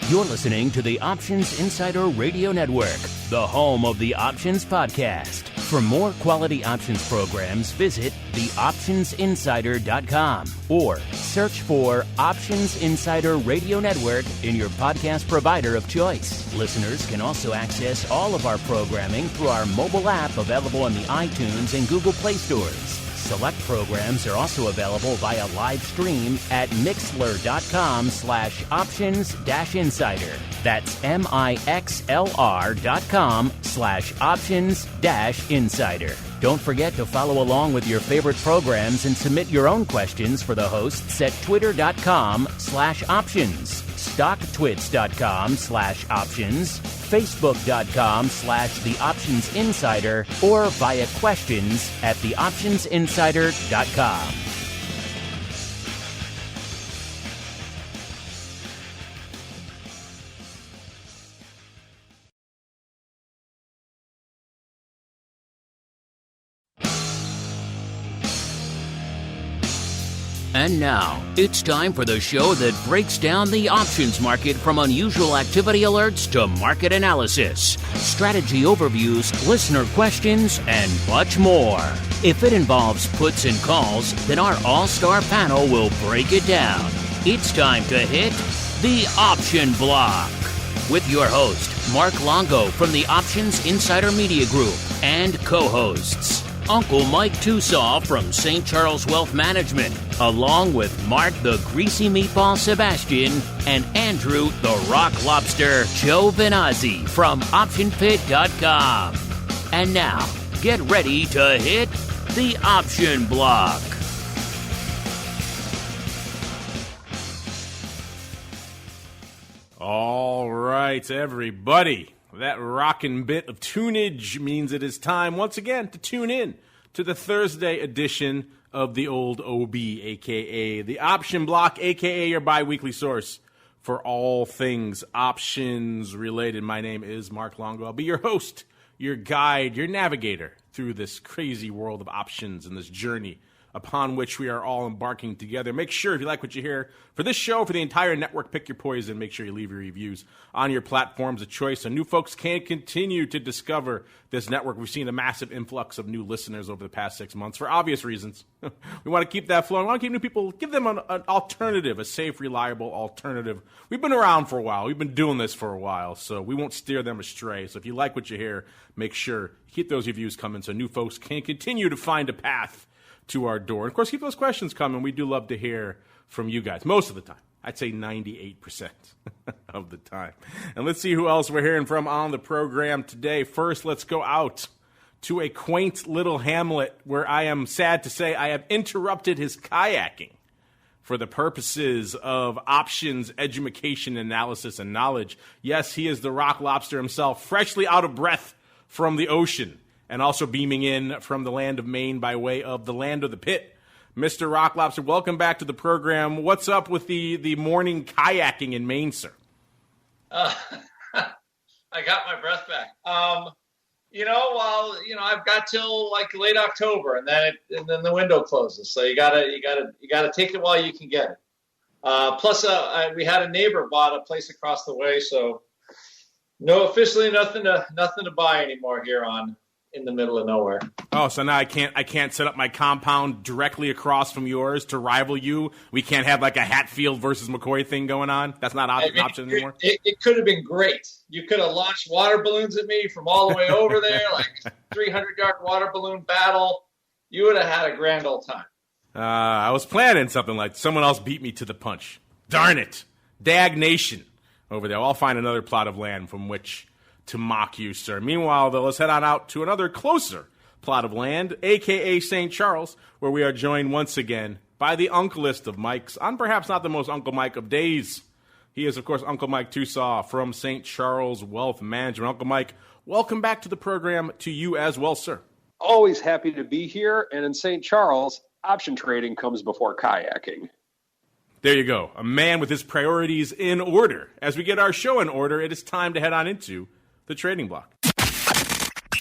You're listening to the Options Insider Radio Network, the home of the Options Podcast. For more quality options programs, visit theoptionsinsider.com or search for Options Insider Radio Network in your podcast provider of choice. Listeners can also access all of our programming through our mobile app available in the iTunes and Google Play stores. Select programs are also available via live stream at mixlr.com/options-insider. That's mixlr.com/options-insider. Don't forget to follow along with your favorite programs and submit your own questions for the hosts at twitter.com/options, stocktwits.com/options, facebook.com/theoptionsinsider, or via questions at theoptionsinsider.com. And now, it's time for the show that breaks down the options market from unusual activity alerts to market analysis, strategy overviews, listener questions, and much more. If it involves puts and calls, then our all-star panel will break it down. It's time to hit the Option Block with your host, Mark Longo from the Options Insider Media Group, and co-hosts Uncle Mike TOSAW from St. Charles Wealth Management, along with Mark the Greasy Meatball Sebastian and Andrew the Rock Lobster GIOVINAZZI from OptionPit.com. And now, get ready to hit the Option Block. All right, everybody. That rockin' bit of tunage means it is time once again to tune in to the Thursday edition of the old OB, a.k.a. the Option Block, a.k.a. your bi-weekly source for all things options related. My name is Mark Longo. I'll be your host, your guide, your navigator through this crazy world of options and this journey upon which we are all embarking together. Make sure, if you like what you hear for this show, for the entire network, pick your poison. Make sure you leave your reviews on your platforms of choice so new folks can continue to discover this network. We've seen a massive influx of new listeners over the past 6 months for obvious reasons. We want to keep that flowing. We want to keep new people, give them an alternative, a safe, reliable alternative. We've been around for a while. We've been doing this for a while, so we won't steer them astray. So if you like what you hear, make sure you keep those reviews coming so new folks can continue to find a path to our door. And of course, keep those questions coming. We do love to hear from you guys most of the time. I'd say 98% of the time. And let's see who else we're hearing from on the program today. First, let's go out to a quaint little hamlet where I am sad to say I have interrupted his kayaking for the purposes of options, education, analysis, and knowledge. Yes, he is the rock lobster himself, freshly out of breath from the ocean, and also beaming in from the land of Maine by way of the land of the pit. Mr. Rock Lobster, welcome back to the program. What's up with the morning kayaking in Maine, sir? I got my breath back. I've got till like late October, and then the window closes. So you gotta take it while you can get it. Plus, we had a neighbor bought a place across the way, so officially nothing to buy anymore here in the middle of nowhere. Oh, so now I can't set up my compound directly across from yours to rival you? We can't have like a Hatfield versus McCoy thing going on? That's not an option anymore? It could have been great. You could have launched water balloons at me from all the way over there, like 300-yard water balloon battle. You would have had a grand old time. I was planning something like someone else beat me to the punch. Darn it. Dag Nation over there. I'll find another plot of land from which to mock you, sir. Meanwhile, though, let's head on out to another closer plot of land, a.k.a. St. Charles, where we are joined once again by the uncleist of Mikes, on perhaps not the most Uncle Mike of days. He is, of course, Uncle Mike TOSAW from St. Charles Wealth Management. Uncle Mike, welcome back to the program to you as well, sir. Always happy to be here, and in St. Charles, option trading comes before kayaking. There you go. A man with his priorities in order. As we get our show in order, it is time to head on into the trading block.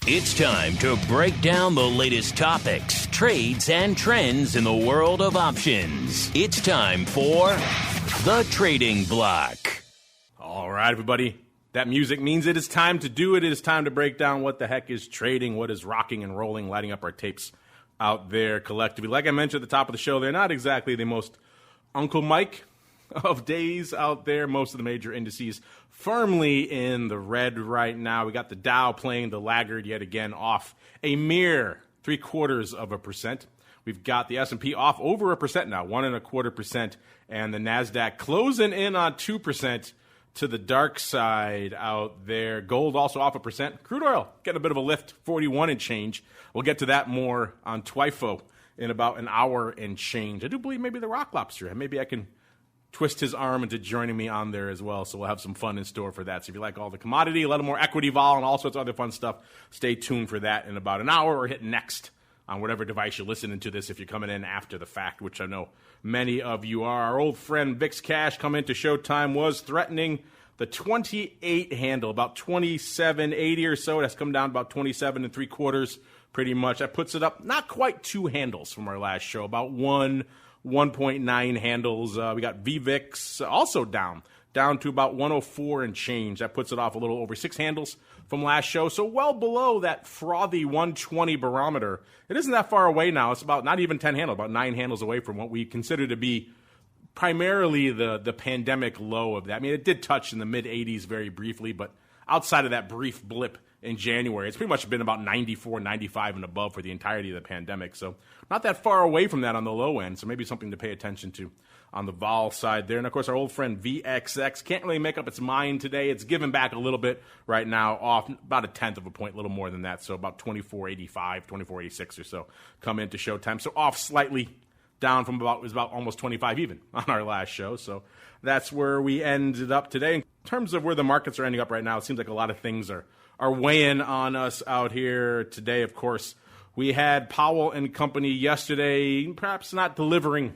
It's time to break down the latest topics, trades, and trends in the world of options. It's time for the trading block. All right, everybody. That music means it is time to do it. It is time to break down what the heck is trading, what is rocking and rolling, lighting up our tapes out there collectively. Like I mentioned at the top of the show, they're not exactly the most Uncle Mike of days out there. Most of the major indices firmly in the red right now. We got the Dow playing the laggard yet again, off a mere 0.75%. We've got the S&P off over 1% now, 1.25%, and the Nasdaq closing in on 2% to the dark side out there. Gold also off 1%. Crude oil getting a bit of a lift, 41 and change. We'll get to that more on TWIFO in about an hour and change. I do believe maybe the Rock Lobster, maybe I can twist his arm into joining me on there as well, so we'll have some fun in store for that. So if you like all the commodity, a little more equity vol, and all sorts of other fun stuff, stay tuned for that in about an hour, or hit next on whatever device you're listening to this if you're coming in after the fact, which I know many of you are. Our old friend VIX Cash coming into Showtime was threatening the 28 handle, about 27.80 or so. That's come down about 27.75 pretty much. That puts it up not quite 2 handles from our last show, about 1.9 handles. We got VVIX also down to about 104 and change. That puts it off a little over 6 handles from last show. So well below that frothy 120 barometer. It isn't that far away now. It's about not even 10 handles, about 9 handles away from what we consider to be primarily the pandemic low of that. I mean, it did touch in the mid-80s very briefly, but outside of that brief blip in January, it's pretty much been about 94, 95 and above for the entirety of the pandemic. So not that far away from that on the low end. So maybe something to pay attention to on the vol side there. And, of course, our old friend VXX can't really make up its mind today. It's given back a little bit right now, off about a tenth of a point, a little more than that. So about 24.85, 24.86 or so come into Showtime. So off slightly, down from about almost 25 even on our last show. So that's where we ended up today. In terms of where the markets are ending up right now, it seems like a lot of things are weighing on us out here today. Of course, we had Powell and company yesterday, perhaps not delivering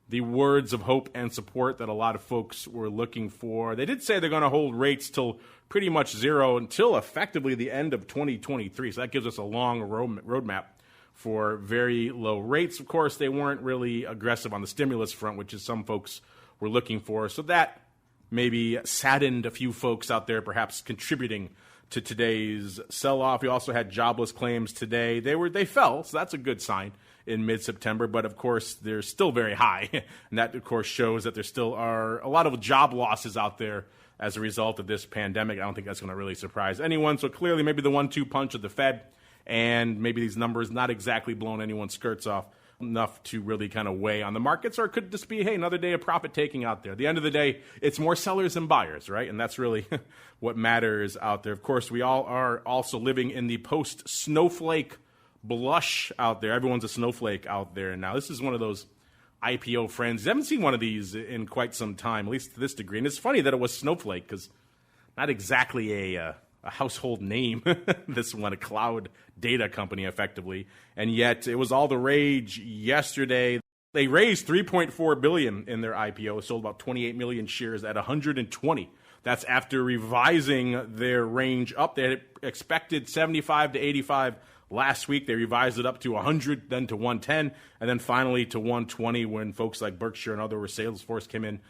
the words of hope and support that a lot of folks were looking for. They did say they're going to hold rates till pretty much zero until effectively the end of 2023. So that gives us a long roadmap for very low rates. Of course, they weren't really aggressive on the stimulus front, which is some folks were looking for. So that maybe saddened a few folks out there, perhaps contributing to today's sell-off. We also had jobless claims today. They fell, so that's a good sign in mid-September, but of course they're still very high, and that of course shows that there still are a lot of job losses out there as a result of this pandemic. I don't think that's going to really surprise anyone. So clearly maybe the 1-2 punch of the Fed, and maybe these numbers not exactly blowing anyone's skirts off enough to really kind of weigh on the markets, or it could just be, hey, another day of profit taking out there. At the end of the day, it's more sellers than buyers, right? And that's really what matters out there. Of course, we all are also living in the post-snowflake blush out there. Everyone's a snowflake out there now. This is one of those IPO friends. I haven't seen one of these in quite some time, at least to this degree. And it's funny that it was Snowflake, because not exactly a household name, this one, a cloud data company, effectively. And yet it was all the rage yesterday. They raised $3.4 billion in their IPO, sold about 28 million shares at 120. That's after revising their range up. They had expected 75 to 85 last week. They revised it up to 100, then to 110, and then finally to 120 when folks like Berkshire and other Salesforce came in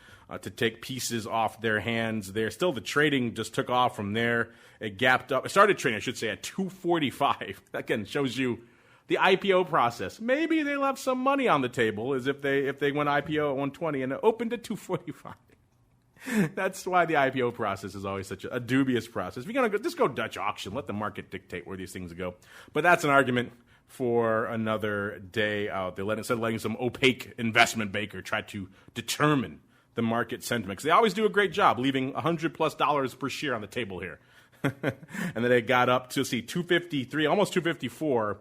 to take pieces off their hands there. Still, the trading just took off from there. It gapped up. It started trading, I should say, at 245. That again shows you the IPO process. Maybe they left some money on the table as if they went IPO at 120 and it opened at 245. That's why the IPO process is always such a dubious process. We're going to just go Dutch auction. Let the market dictate where these things go. But that's an argument for another day out there. Instead of letting some opaque investment banker try to determine the market sentiment. Because they always do a great job leaving $100+ per share on the table here. And then they got up to, 253, almost 254.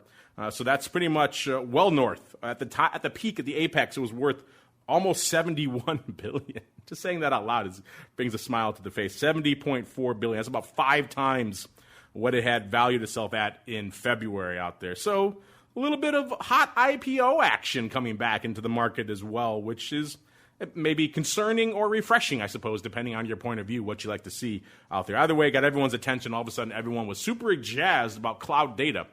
So that's pretty much well north. At the peak, at the apex, it was worth almost $71 billion. Just saying that out loud brings a smile to the face. $70.4 billion. That's about 5 times what it had valued itself at in February out there. So a little bit of hot IPO action coming back into the market as well, which is maybe concerning or refreshing, I suppose, depending on your point of view, what you like to see out there. Either way, it got everyone's attention. All of a sudden, everyone was super jazzed about cloud data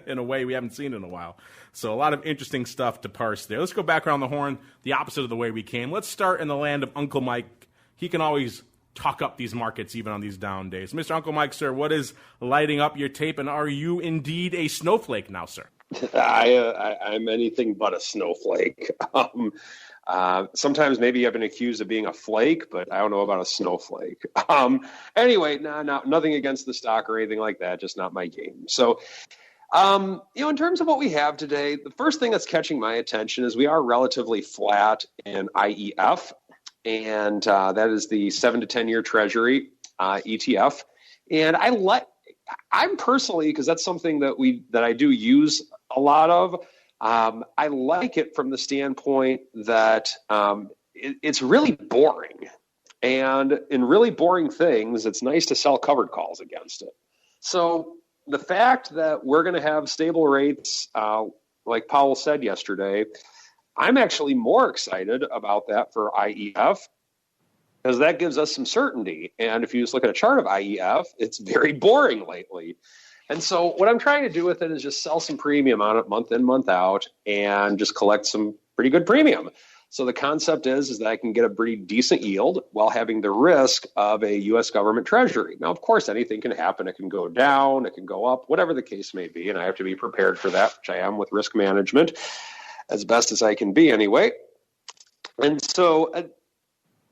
in a way we haven't seen in a while. So a lot of interesting stuff to parse there. Let's go back around the horn, the opposite of the way we came. Let's start in the land of Uncle Mike. He can always talk up these markets even on these down days. Mr. Uncle Mike, sir, what is lighting up your tape, and are you indeed a snowflake now, sir? I'm anything but a snowflake. Sometimes maybe I've been accused of being a flake, but I don't know about a snowflake. Anyway, nothing against the stock or anything like that, just not my game. So, in terms of what we have today, the first thing that's catching my attention is we are relatively flat in IEF, and that is the 7 to 10 year Treasury ETF. And I'm personally, because that's something that I do use a lot of. I like it from the standpoint that it's really boring. And in really boring things, it's nice to sell covered calls against it. So the fact that we're going to have stable rates, like Powell said yesterday, I'm actually more excited about that for IEF because that gives us some certainty. And if you just look at a chart of IEF, it's very boring lately. And so what I'm trying to do with it is just sell some premium on it month in, month out, and just collect some pretty good premium. So the concept is that I can get a pretty decent yield while having the risk of a U.S. government treasury. Now, of course, anything can happen. It can go down, it can go up, whatever the case may be. And I have to be prepared for that, which I am with risk management as best as I can be anyway. And so,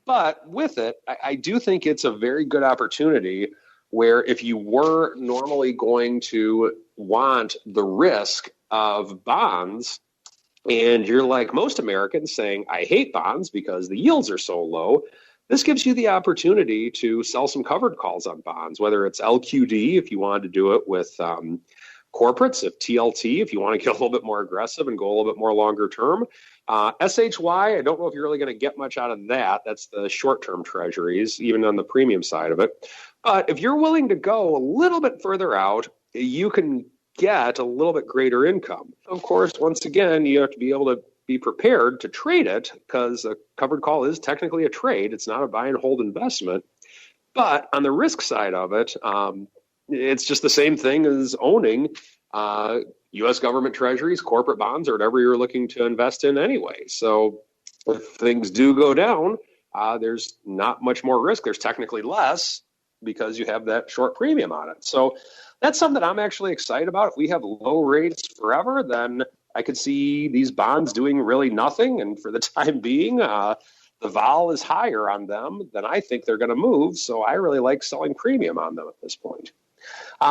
but with it, I do think it's a very good opportunity where if you were normally going to want the risk of bonds, and you're like most Americans saying, I hate bonds because the yields are so low, this gives you the opportunity to sell some covered calls on bonds, whether it's LQD, if you wanted to do it with corporates, if TLT, if you want to get a little bit more aggressive and go a little bit more longer term. SHY, I don't know if you're really going to get much out of that. That's the short-term treasuries, even on the premium side of it. But if you're willing to go a little bit further out, you can get a little bit greater income. Of course, once again, you have to be able to be prepared to trade it because a covered call is technically a trade. It's not a buy and hold investment. But on the risk side of it, it's just the same thing as owning U.S. government treasuries, corporate bonds, or whatever you're looking to invest in anyway. So if things do go down, there's not much more risk. There's technically less because you have that short premium on it. So that's something I'm actually excited about. If we have low rates forever, then I could see these bonds doing really nothing. And for the time being, the vol is higher on them than I think they're going to move. So I really like selling premium on them at this point.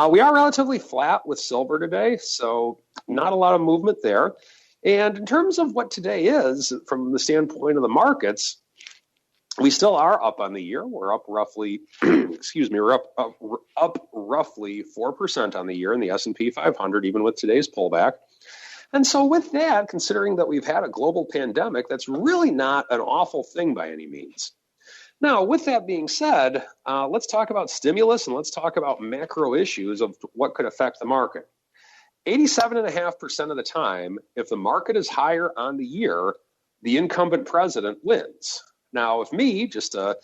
We are relatively flat with silver today, so not a lot of movement there. And in terms of what today is, from the standpoint of the markets, we still are up on the year. We're up roughly, we're up roughly 4% on the year in the S&P 500, even with today's pullback. And so with that, considering that we've had a global pandemic, that's really not an awful thing by any means. Now, with that being said, let's talk about stimulus and let's talk about macro issues of what could affect the market. 87.5% of the time, if the market is higher on the year, the incumbent president wins. Now, if me, just a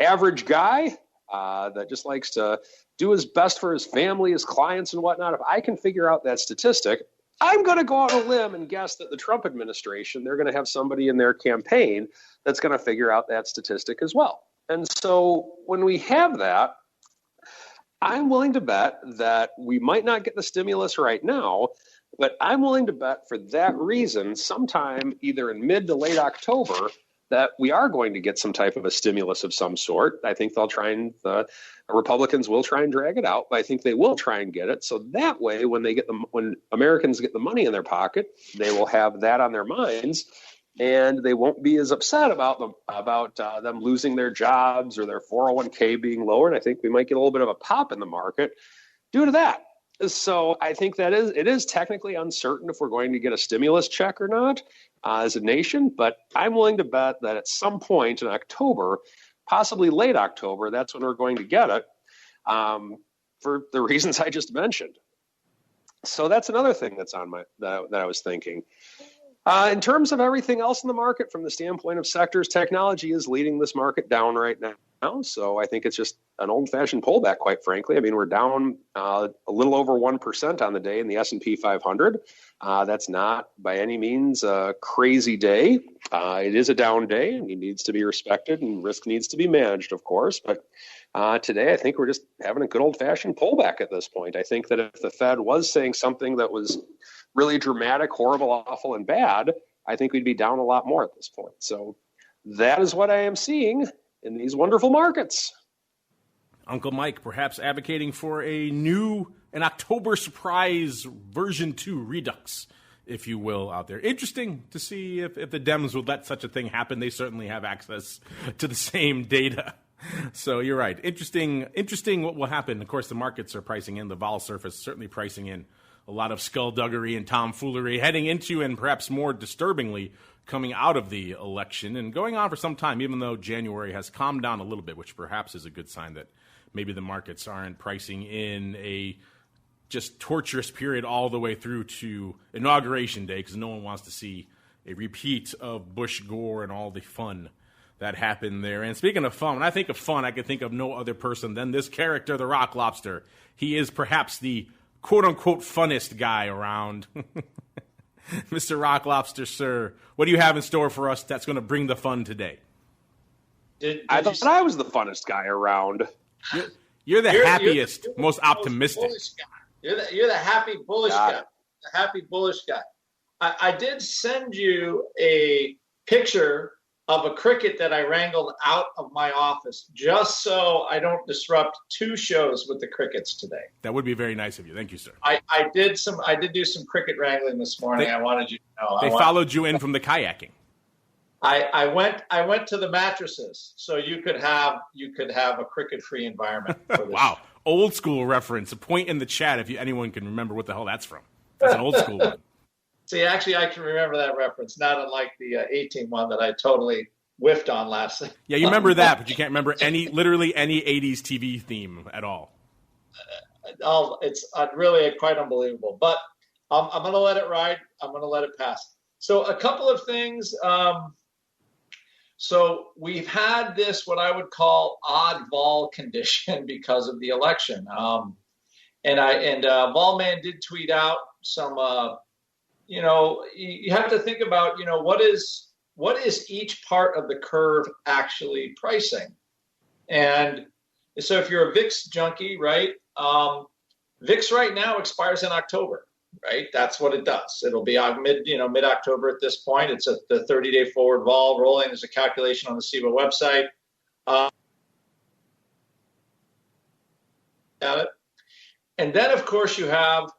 average guy that just likes to do his best for his family, his clients and whatnot, if I can figure out that statistic, I'm going to go out on a limb and guess that the Trump administration, they're going to have somebody in their campaign that's going to figure out that statistic as well. And so when we have that, I'm willing to bet that we might not get the stimulus right now, but I'm willing to bet for that reason sometime either in mid to late October that we are going to get some type of a stimulus of some sort. I think the Republicans will try and drag it out, but I think they will try and get it. So that way, when Americans get the money in their pocket, they will have that on their minds, and they won't be as upset about them losing their jobs or their 401k being lowered. I think we might get a little bit of a pop in the market due to that. So I think it is technically uncertain if we're going to get a stimulus check or not as a nation, but I'm willing to bet that at some point in October, possibly late October, that's when we're going to get it for the reasons I just mentioned. So that's another thing that's on that I was thinking. In terms of everything else in the market, from the standpoint of sectors, technology is leading this market down right now. So I think it's just an old-fashioned pullback, quite frankly. I mean, we're down a little over 1% on the day in the S&P 500. That's not by any means a crazy day. It is a down day, and it needs to be respected, and risk needs to be managed, of course. But today, I think we're just having a good old-fashioned pullback at this point. I think that if the Fed was saying something that was really dramatic, horrible, awful, and bad, I think we'd be down a lot more at this point. So that is what I am seeing in these wonderful markets. Uncle Mike perhaps advocating for an October surprise version 2 redux, if you will, out there. Interesting to see if the Dems would let such a thing happen. They certainly have access to the same data. So you're right. Interesting what will happen. Of course, the markets are pricing in. The vol surface certainly pricing in a lot of skullduggery and tomfoolery heading into, and perhaps more disturbingly, coming out of the election and going on for some time, even though January has calmed down a little bit, which perhaps is a good sign that maybe the markets aren't pricing in a just torturous period all the way through to Inauguration Day, because no one wants to see a repeat of Bush, Gore, and all the fun that happened there. And speaking of fun, when I think of fun, I can think of no other person than this character, the Rock Lobster. He is perhaps the quote-unquote funnest guy around. Mr. Rock Lobster, sir, what do you have in store for us that's going to bring the fun today? I thought I was the funnest guy around. You're the happiest, most optimistic. You're the happy, bullish guy. The happy, bullish guy. I did send you a picture of a cricket that I wrangled out of my office just so I don't disrupt 2 shows with the crickets today. That would be very nice of you. Thank you, sir. I did do some cricket wrangling this morning. I wanted you to know. They followed you in from the kayaking. I went to the mattresses so you could have a cricket-free environment for this. Wow. Old school reference. A point in the chat if anyone can remember what the hell that's from. That's an old school one. See, actually, I can remember that reference, not unlike the 18 one that I totally whiffed on last night. Yeah, you remember that, but you can't remember literally any 80s TV theme at all. It's really quite unbelievable. But I'm going to let it ride. I'm going to let it pass. So a couple of things. So we've had this, what I would call odd vol condition because of the election. Volman did tweet out some, you have to think about, what is each part of the curve actually pricing? And so if you're a VIX junkie, right, VIX right now expires in October, right? That's what it does. It'll be mid-October at this point. It's the 30-day forward vol rolling. There's a calculation on the SIBA website. And then, of course, you have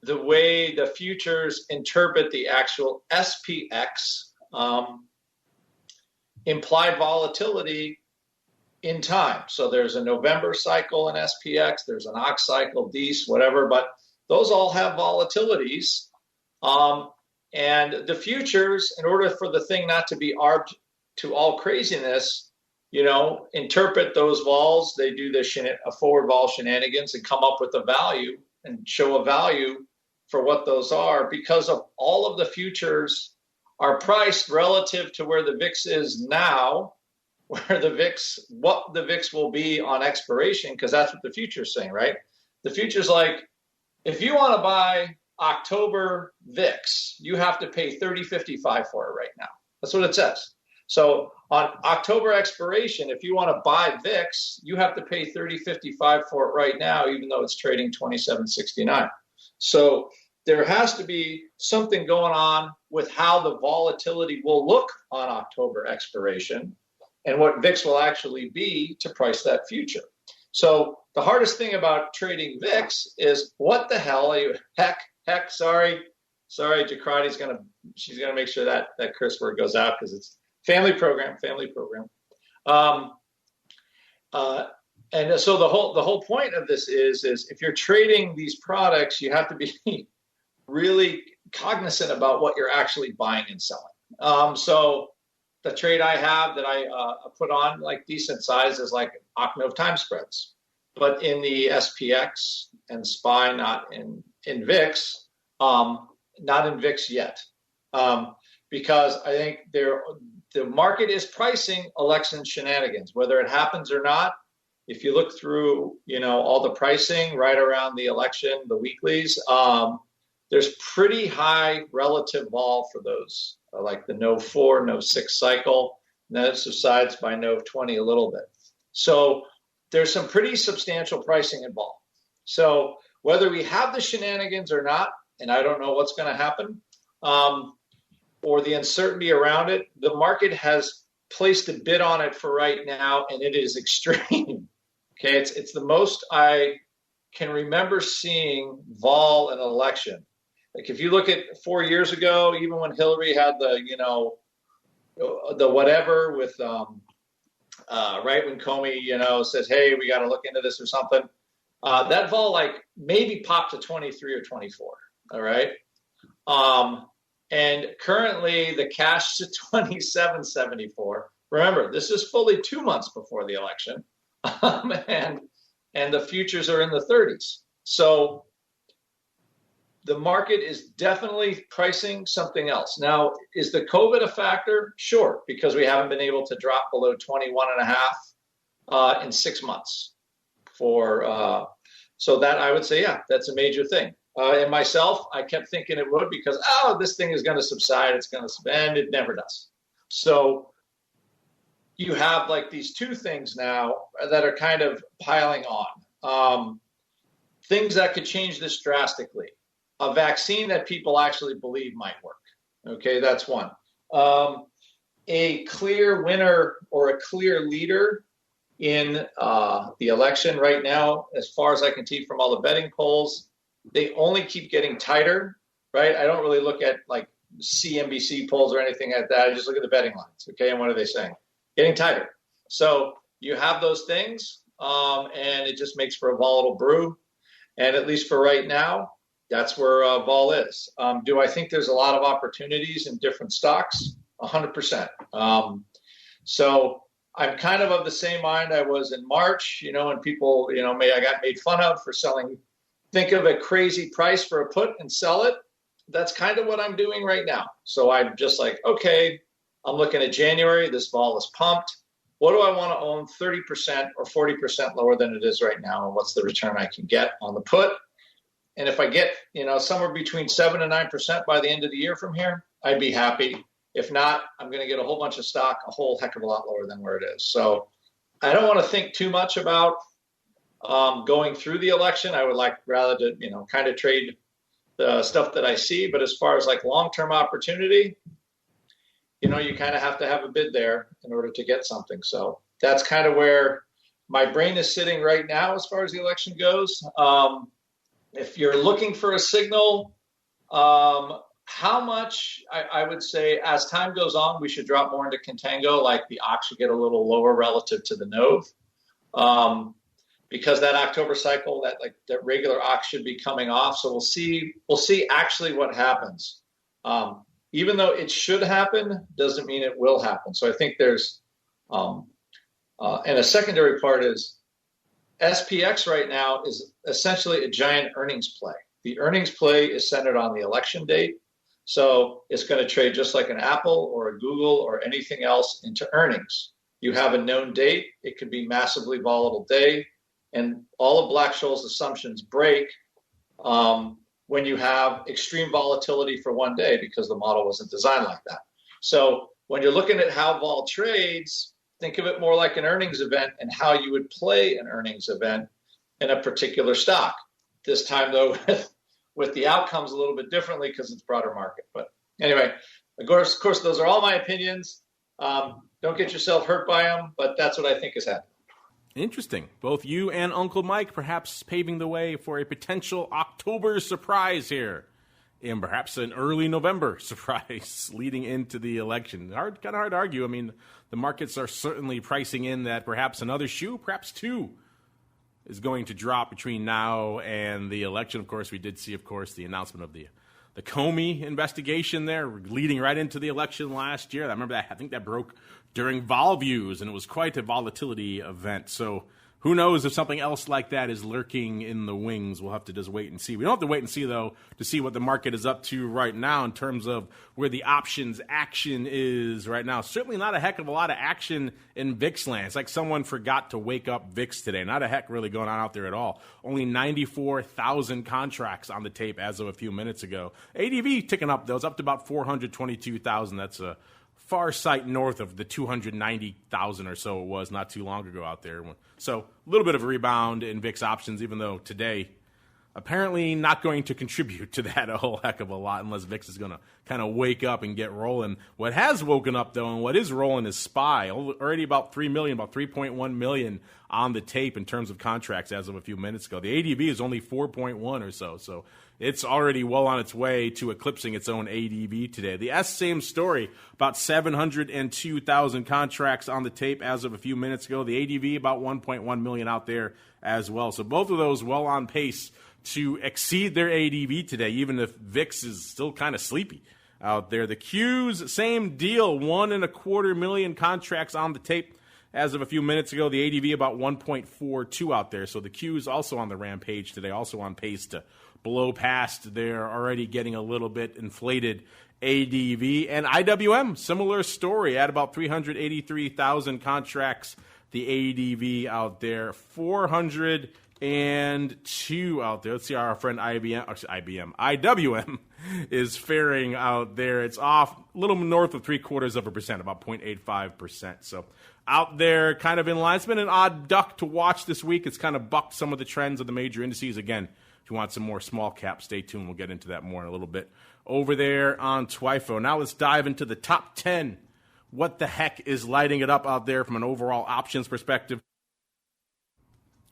the way the futures interpret the actual SPX, implied volatility in time. So there's a November cycle in SPX, there's an Ox cycle, DEES, whatever, but those all have volatilities. And the futures, in order for the thing not to be arbed to all craziness, interpret those vols. They do a forward vol shenanigans and come up with a value and show a value for what those are, because of all of the futures are priced relative to where the VIX is now, what the VIX will be on expiration, because that's what the future's saying, right? The future's like, if you want to buy October VIX, you have to pay $30.55 for it right now. That's what it says. So on October expiration, if you want to buy VIX, you have to pay $30.55 for it right now, even though it's trading $27.69. So there has to be something going on with how the volatility will look on October expiration and what VIX will actually be to price that future. So the hardest thing about trading VIX is, what the hell are you? Sorry, Jacardi's she's gonna make sure that curse word goes out because it's family program. And so the whole point of this is if you're trading these products, you have to be really cognizant about what you're actually buying and selling. So the trade I have that I put on like decent size is like Ocnov time spreads, but in the SPX and SPY, not in VIX, not in VIX yet. because I think the market is pricing election shenanigans, whether it happens or not. If you look through, all the pricing right around the election, the weeklies, there's pretty high relative vol for those, like the no 4, no 6 cycle. And then it subsides by no 20 a little bit. So there's some pretty substantial pricing involved. So whether we have the shenanigans or not, and I don't know what's going to happen, or the uncertainty around it, the market has placed a bid on it for right now, and it is extreme. Okay, it's the most I can remember seeing vol in an election. Like if you look at 4 years ago, even when Hillary had the whatever with right when Comey says, hey, we got to look into this or something, that vol like maybe popped to 23 or 24. All right. And currently the cash to 27.74. Remember, this is fully 2 months before the election. And the futures are in the 30s. So the market is definitely pricing something else. Now, is the COVID a factor? Sure, because we haven't been able to drop below 21.5 in 6 months. So that I would say, yeah, that's a major thing. And myself, I kept thinking it would because, this thing is going to subside. It's going to and it never does. So you have like these two things now that are kind of piling on. Things that could change this drastically. A vaccine that people actually believe might work. Okay, that's one. A clear winner or a clear leader in the election right now, as far as I can see from all the betting polls, they only keep getting tighter, right? I don't really look at like CNBC polls or anything like that. I just look at the betting lines, okay? And what are they saying? Getting tighter. So you have those things, and it just makes for a volatile brew. And at least for right now, that's where vol is. Do I think there's a lot of opportunities in different stocks? 100%. So I'm kind of the same mind I was in March, and people, I got made fun of for selling. Think of a crazy price for a put and sell it. That's kind of what I'm doing right now. So I'm just like, okay, I'm looking at January. This vol is pumped. What do I want to own 30% or 40% lower than it is right now? And what's the return I can get on the put? And if I get, somewhere between 7 and 9% by the end of the year from here, I'd be happy. If not, I'm going to get a whole bunch of stock a whole heck of a lot lower than where it is. So I don't want to think too much about going through the election. I would like rather to, kind of trade the stuff that I see. But as far as like long-term opportunity, you kind of have to have a bid there in order to get something. So that's kind of where my brain is sitting right now as far as the election goes. If you're looking for a signal, how much I would say as time goes on, we should drop more into contango, like the OX should get a little lower relative to the NOV. Because that October cycle, that regular OX should be coming off. So we'll see actually what happens. Even though it should happen, doesn't mean it will happen. So I think there's, and a secondary part is SPX right now is essentially a giant earnings play. The earnings play is centered on the election date. So it's going to trade just like an Apple or a Google or anything else into earnings. You have a known date. It could be massively volatile day. And all of Black-Scholes' assumptions break when you have extreme volatility for one day because the model wasn't designed like that. So when you're looking at how vol trades, think of it more like an earnings event and how you would play an earnings event in a particular stock. This time, though, with the outcomes a little bit differently because it's broader market. But anyway, of course, those are all my opinions. Don't get yourself hurt by them, but that's what I think is happening. Interesting. Both you and Uncle Mike perhaps paving the way for a potential October surprise here, and perhaps an early November surprise leading into the election. Kind of hard to argue. I mean, the markets are certainly pricing in that perhaps another shoe, perhaps two, is going to drop between now and the election. Of course, we did see, the announcement of the Comey investigation there, leading right into the election last year. I remember that. I think that broke during vol views, and it was quite a volatility event. So who knows if something else like that is lurking in the wings. We'll have to just wait and see. We don't have to wait and see, though, to see what the market is up to right now in terms of where the options action is right now. Certainly not a heck of a lot of action in VIX land. It's like someone forgot to wake up VIX today. Not a heck really going on out there at all. Only 94,000 contracts on the tape as of a few minutes ago. ADV ticking up, though. It's up to about 422,000. That's a far sight north of the 290,000 or so it was not too long ago out there. So a little bit of a rebound in VIX options, even though today apparently not going to contribute to that a whole heck of a lot unless VIX is going to kind of wake up and get rolling. What has woken up, though, and what is rolling is SPY. Already about 3 million, about 3.1 million on the tape in terms of contracts as of a few minutes ago. The ADV is only 4.1 or so. So it's already well on its way to eclipsing its own ADV today. The S, same story, about 702,000 contracts on the tape as of a few minutes ago. The ADV, about 1.1 million out there as well. So both of those well on pace to exceed their ADV today, even if VIX is still kind of sleepy out there. The Qs, same deal, 1.25 million contracts on the tape as of a few minutes ago. The ADV about 1.42 out there. So the Qs also on the rampage today, also on pace to blow past their already getting a little bit inflated ADV. And IWM, similar story, at about 383,000 contracts. The ADV out there, 402 out there. Let's see how our friend IWM is faring out there. It's off a little north of 0.75%, about 0.85%. So out there, kind of in line. It's been an odd duck to watch this week. It's kind of bucked some of the trends of the major indices. Again, if you want some more small cap, stay tuned. We'll get into that more in a little bit over there on TWIFO. Now let's dive into the top 10. What the heck is lighting it up out there from an overall options perspective?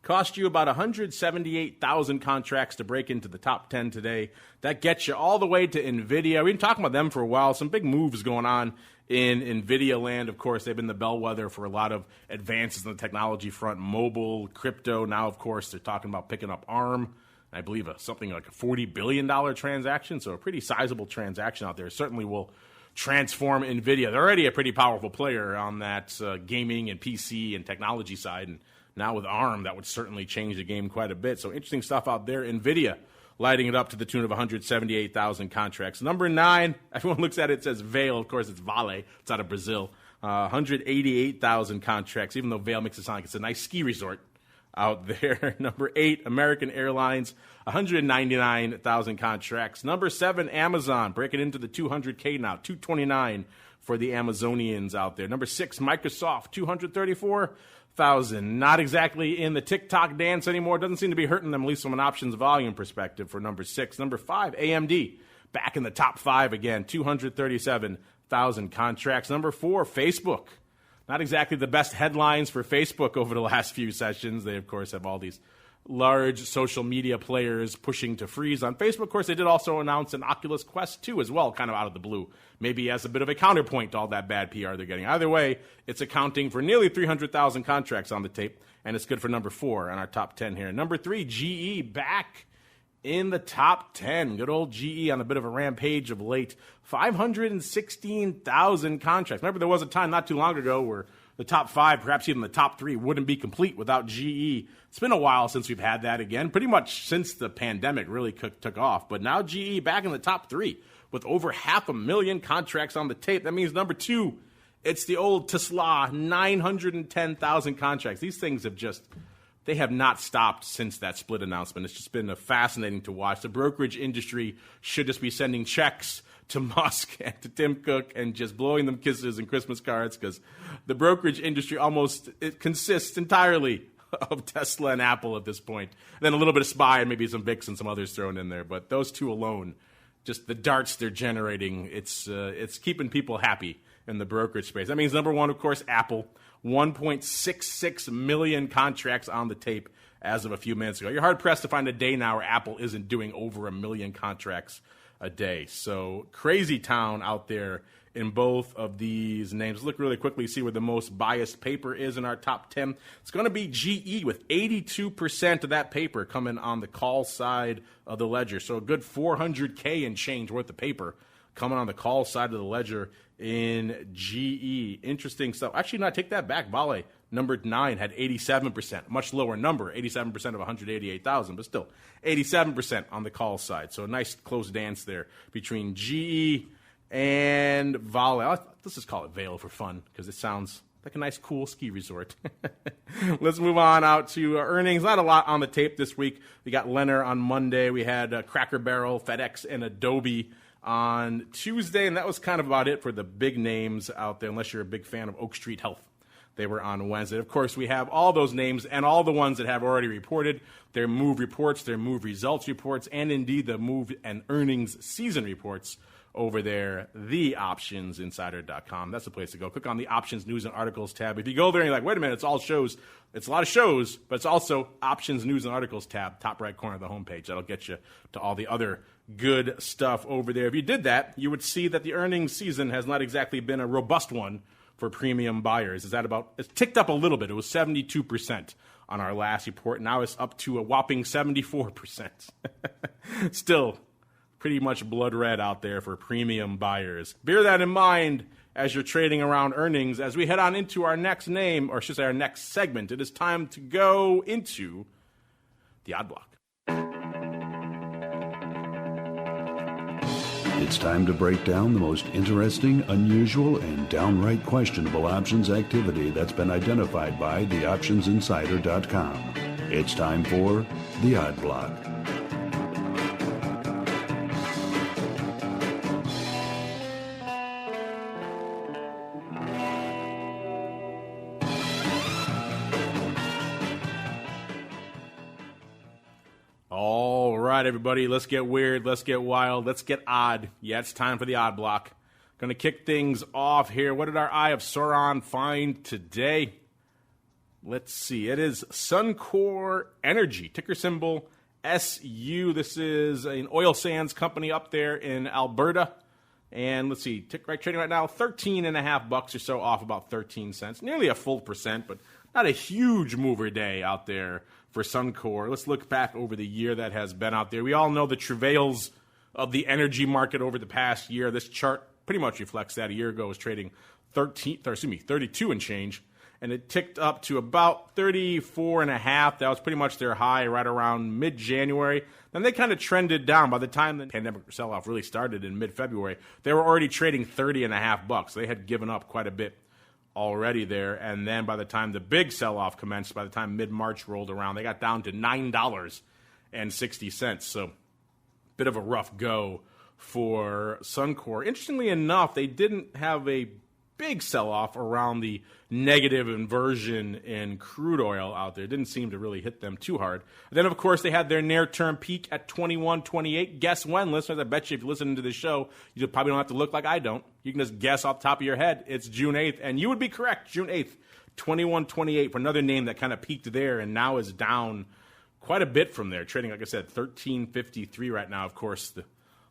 Cost you about 178,000 contracts to break into the top 10 today. That gets you all the way to NVIDIA. We've been talking about them for a while. Some big moves going on in NVIDIA land. Of course, they've been the bellwether for a lot of advances on the technology front, mobile, crypto. Now, of course, they're talking about picking up ARM. I believe something like a $40 billion transaction, so a pretty sizable transaction out there. Certainly will transform NVIDIA. They're already a pretty powerful player on that gaming and PC and technology side, and now with ARM, that would certainly change the game quite a bit. So interesting stuff out there. NVIDIA lighting it up to the tune of 178,000 contracts. Number 9, everyone looks at it, says Vale. Of course, it's Vale. It's out of Brazil. 188,000 contracts, even though Vale makes it sound like it's a nice ski resort out there. Number 8, American Airlines, 199,000 contracts. Number 7, Amazon, breaking into the 200K now, 229 for the Amazonians out there. Number 6, Microsoft, 234,000. Not exactly in the TikTok dance anymore. Doesn't seem to be hurting them, at least from an options volume perspective for number 6. Number 5, AMD, back in the top 5 again, 237,000 contracts. Number 4, Facebook. Not exactly the best headlines for Facebook over the last few sessions. They, of course, have all these large social media players pushing to freeze on Facebook. Of course, they did also announce an Oculus Quest 2 as well, kind of out of the blue, maybe as a bit of a counterpoint to all that bad PR they're getting. Either way, it's accounting for nearly 300,000 contracts on the tape, and it's good for number 4 on our top 10 here. Number 3, GE, back in the top 10. Good old GE on a bit of a rampage of late. 516,000 contracts. Remember, there was a time not too long ago where the top 5, perhaps even the top 3, wouldn't be complete without GE. It's been a while since we've had that again, pretty much since the pandemic really took off. But now GE back in the top 3 with over 500,000 contracts on the tape. That means number 2, it's the old TSLA, 910,000 contracts. These things they have not stopped since that split announcement. It's just been fascinating to watch. The brokerage industry should just be sending checks to Musk and to Tim Cook and just blowing them kisses and Christmas cards, because the brokerage industry it consists entirely of Tesla and Apple at this point. And then a little bit of SPY and maybe some VIX and some others thrown in there. But those two alone, just the darts they're generating, it's keeping people happy in the brokerage space. That means number 1, of course, Apple. 1.66 million contracts on the tape as of a few minutes ago. You're hard-pressed to find a day now where Apple isn't doing over 1 million contracts a day. So crazy town out there in both of these names. Let's look really quickly, see where the most biased paper is in our top 10. It's going to be GE with 82% of that paper coming on the call side of the ledger. So a good 400K and change worth of paper coming on the call side of the ledger in GE. Interesting stuff. Actually, no, I take that back. Vale Number 9 had 87%, much lower number, 87% of 188,000, but still 87% on the call side. So a nice close dance there between GE and Vale. Let's just call it Vale for fun because it sounds like a nice, cool ski resort. Let's move on out to earnings. Not a lot on the tape this week. We got Lennar on Monday. We had Cracker Barrel, FedEx, and Adobe on Tuesday, and that was kind of about it for the big names out there, unless you're a big fan of Oak Street Health. They were on Wednesday. Of course, we have all those names and all the ones that have already reported their move reports, their move results reports, and indeed the move and earnings season reports over there, theoptionsinsider.com. That's the place to go. Click on the Options News and Articles tab. If you go there and you're like, wait a minute, it's all shows. It's a lot of shows, but it's also Options News and Articles tab, top right corner of the homepage. That'll get you to all the other good stuff over there. If you did that, you would see that the earnings season has not exactly been a robust one for premium buyers. It's ticked up a little bit. It was 72% on our last report. Now it's up to a whopping 74%. Still pretty much blood red out there for premium buyers. Bear that in mind as you're trading around earnings. As we head on into our next name, or I should say our next segment, it is time to go into the odd block. It's time to break down the most interesting, unusual, and downright questionable options activity that's been identified by theoptionsinsider.com. It's time for the Odd Block. All right, everybody, let's get weird, let's get wild, let's get odd. Yeah, it's time for the odd block. Going to kick things off here. What did our Eye of Sauron find today? Let's see. It is Suncor Energy, ticker symbol SU. This is an oil sands company up there in Alberta. And let's see, trading right now, $13.50 or so, off about 13 cents. Nearly a full percent, but not a huge mover day out there for Suncor. Let's look back over the year that has been out there. We all know the travails of the energy market over the past year. This chart pretty much reflects that. A year ago it was trading 32 and change, and it ticked up to about 34.5. That was pretty much their high right around mid-January. Then they kind of trended down. By the time the pandemic sell-off really started in mid-February, they were already trading $30.50. They had given up quite a bit already there. And then by the time the big sell-off commenced, by the time mid-March rolled around, they got down to $9.60. So bit of a rough go for Suncor. Interestingly enough, they didn't have a big sell-off around the negative inversion in crude oil out there. It didn't seem to really hit them too hard. Then, of course, they had their near-term peak at 21.28. Guess when, listeners? I bet you if you're listening to this show, you probably don't have to look like I don't. You can just guess off the top of your head. It's June 8th, and you would be correct. June 8th, 21.28 for another name that kind of peaked there and now is down quite a bit from there. Trading, like I said, $13.53 right now. Of course, the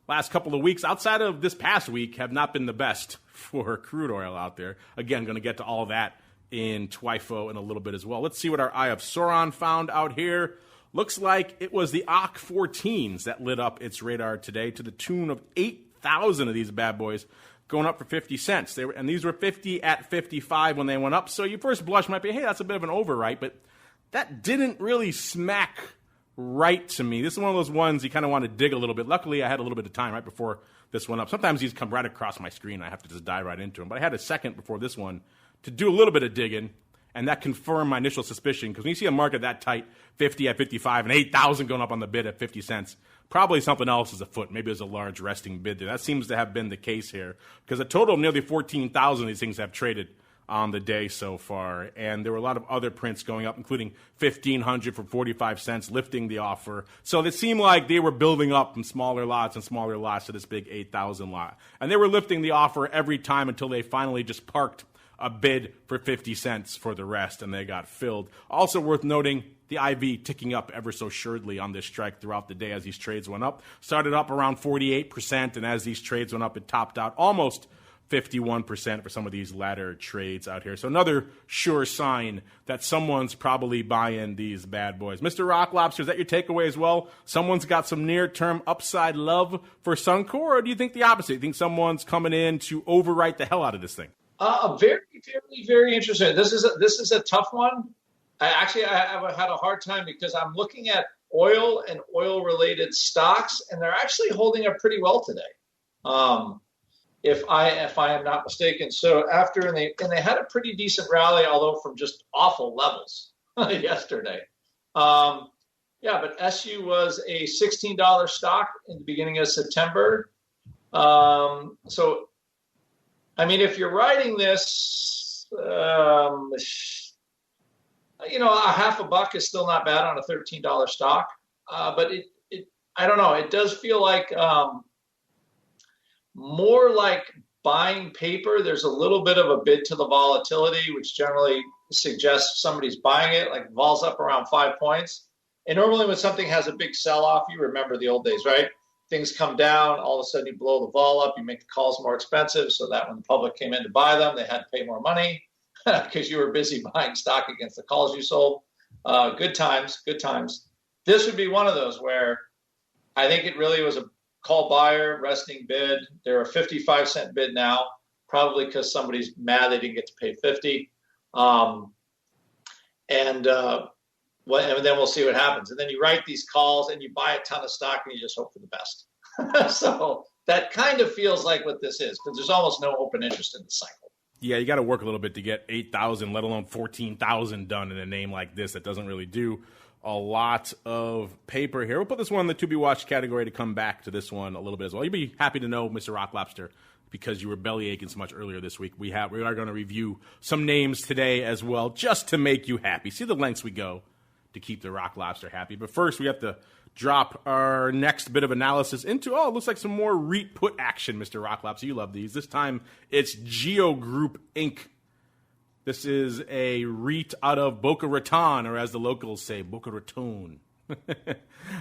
last couple of weeks, outside of this past week, have not been the best for crude oil out there. Again, going to get to all that in TWIFO in a little bit as well. Let's see what our Eye of Sauron found out here. Looks like it was the OC14s that lit up its radar today to the tune of 8,000 of these bad boys going up for 50 cents. And these were 50 at 55 when they went up. So your first blush might be, hey, that's a bit of an overwrite, but that didn't really smack right to me. This is one of those ones you kind of want to dig a little bit. Luckily, I had a little bit of time right before this one up. Sometimes these come right across my screen. I have to just dive right into them. But I had a second before this one to do a little bit of digging, and that confirmed my initial suspicion. Because when you see a market that tight, 50 at 55 and 8,000 going up on the bid at 50 cents, probably something else is afoot. Maybe there's a large resting bid there. That seems to have been the case here. Because a total of nearly 14,000 of these things have traded on the day so far, and there were a lot of other prints going up, including 1,500 for 45 cents, lifting the offer. So it seemed like they were building up from smaller lots and smaller lots to this big 8,000 lot. And they were lifting the offer every time until they finally just parked a bid for 50 cents for the rest, and they got filled. Also worth noting, the IV ticking up ever so surely on this strike throughout the day as these trades went up. Started up around 48%, and as these trades went up, it topped out almost 51% for some of these latter trades out here. So another sure sign that someone's probably buying these bad boys. Mr. Rock Lobster, is that your takeaway as well? Someone's got some near-term upside love for Suncor, or do you think the opposite? You think someone's coming in to overwrite the hell out of this thing? Very, very, very interesting. This is a tough one. I have had a hard time because I'm looking at oil and oil-related stocks, and they're actually holding up pretty well today, if I am not mistaken. So and they had a pretty decent rally, although from just awful levels yesterday. But SU was a $16 stock in the beginning of September. So, I mean, if you're writing this, a half a buck is still not bad on a $13 stock. But I don't know. It does feel like more like buying paper. There's a little bit of a bid to the volatility, which generally suggests somebody's buying it, like vol's up around 5 points. And normally when something has a big sell-off, you remember the old days, right? Things come down, all of a sudden you blow the vol up, you make the calls more expensive so that when the public came in to buy them, they had to pay more money because you were busy buying stock against the calls you sold. Good times. This would be one of those where I think it really was a call buyer, resting bid. They're a 55-cent bid now, probably because somebody's mad they didn't get to pay 50. And then we'll see what happens. And then you write these calls and you buy a ton of stock and you just hope for the best. So that kind of feels like what this is, because there's almost no open interest in the cycle. Yeah, you got to work a little bit to get 8,000, let alone 14,000 done in a name like this that doesn't really do a lot of paper here. We'll put this one in the to-be-watched category to come back to this one a little bit as well. You'll be happy to know, Mr. Rock Lobster, because you were belly aching so much earlier this week. We are going to review some names today as well, just to make you happy. See the lengths we go to keep the Rock Lobster happy. But first, we have to drop our next bit of analysis into, it looks like some more REIT put action, Mr. Rock Lobster. You love these. This time, it's Geo Group Inc. This is a REIT out of Boca Raton, or as the locals say, Boca Raton.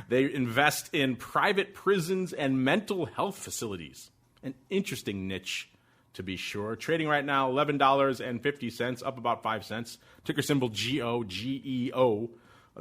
They invest in private prisons and mental health facilities. An interesting niche, to be sure. Trading right now, $11.50, up about 5 cents. Ticker symbol GO, GEO.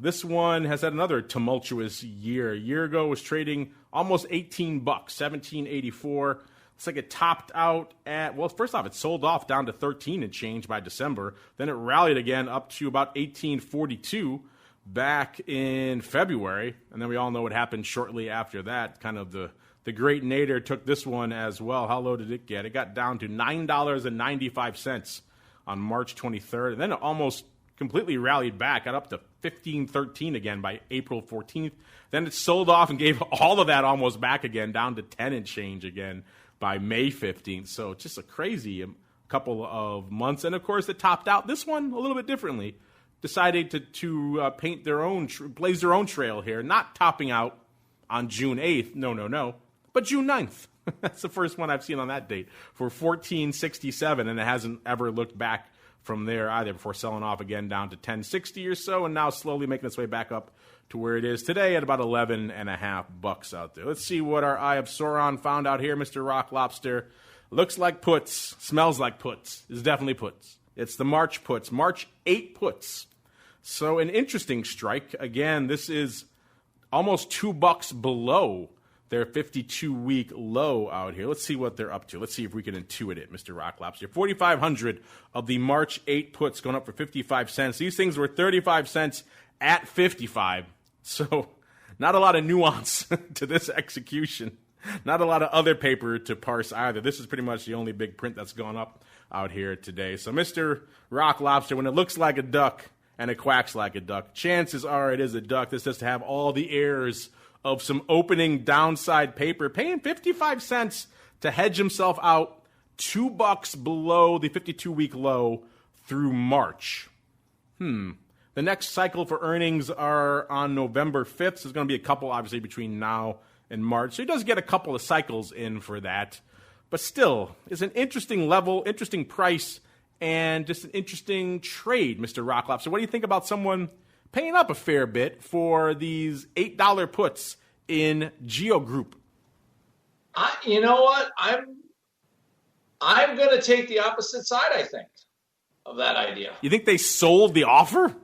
This one has had another tumultuous year. A year ago, it was trading almost $18, $17.84. Looks like it topped out at, first off, it sold off down to 13 and change by December. Then it rallied again up to about 18.42 back in February. And then we all know what happened shortly after that. Kind of the great nadir took this one as well. How low did it get? It got down to $9.95 on March 23rd. And then it almost completely rallied back, got up to 15.13 again by April 14th. Then it sold off and gave all of that almost back again, down to 10 and change again by May 15th. So just a crazy couple of months. And, of course, it topped out this one a little bit differently. Decided to paint their own, blaze their own trail here, not topping out on June 8th. No. But June 9th. That's the first one I've seen on that date for $14.67, and it hasn't ever looked back from there either before selling off again down to $10.60 or so, and now slowly making its way back up to where it is today at about $11.50 out there. Let's see what our Eye of Sauron found out here, Mr. Rock Lobster. Looks like puts, smells like puts. It's definitely puts. It's the March puts, March 8 puts. So an interesting strike. Again, this is almost $2 below their 52-week low out here. Let's see what they're up to. Let's see if we can intuit it, Mr. Rock Lobster. 4,500 of the March 8 puts going up for 55 cents. These things were 35 cents at 55. So not a lot of nuance to this execution. Not a lot of other paper to parse either. This is pretty much the only big print that's gone up out here today. So Mr. Rock Lobster, when it looks like a duck and it quacks like a duck, chances are it is a duck. This has to have all the airs of some opening downside paper, paying 55 cents to hedge himself out $2 below the 52-week low through March. The next cycle for earnings are on November 5th. So there's going to be a couple, obviously, between now and March. So he does get a couple of cycles in for that. But still, it's an interesting level, interesting price, and just an interesting trade, Mr. Rock Lobster. What do you think about someone paying up a fair bit for these $8 puts in Geo Group? You know what? I'm going to take the opposite side, I think, of that idea. You think they sold the offer?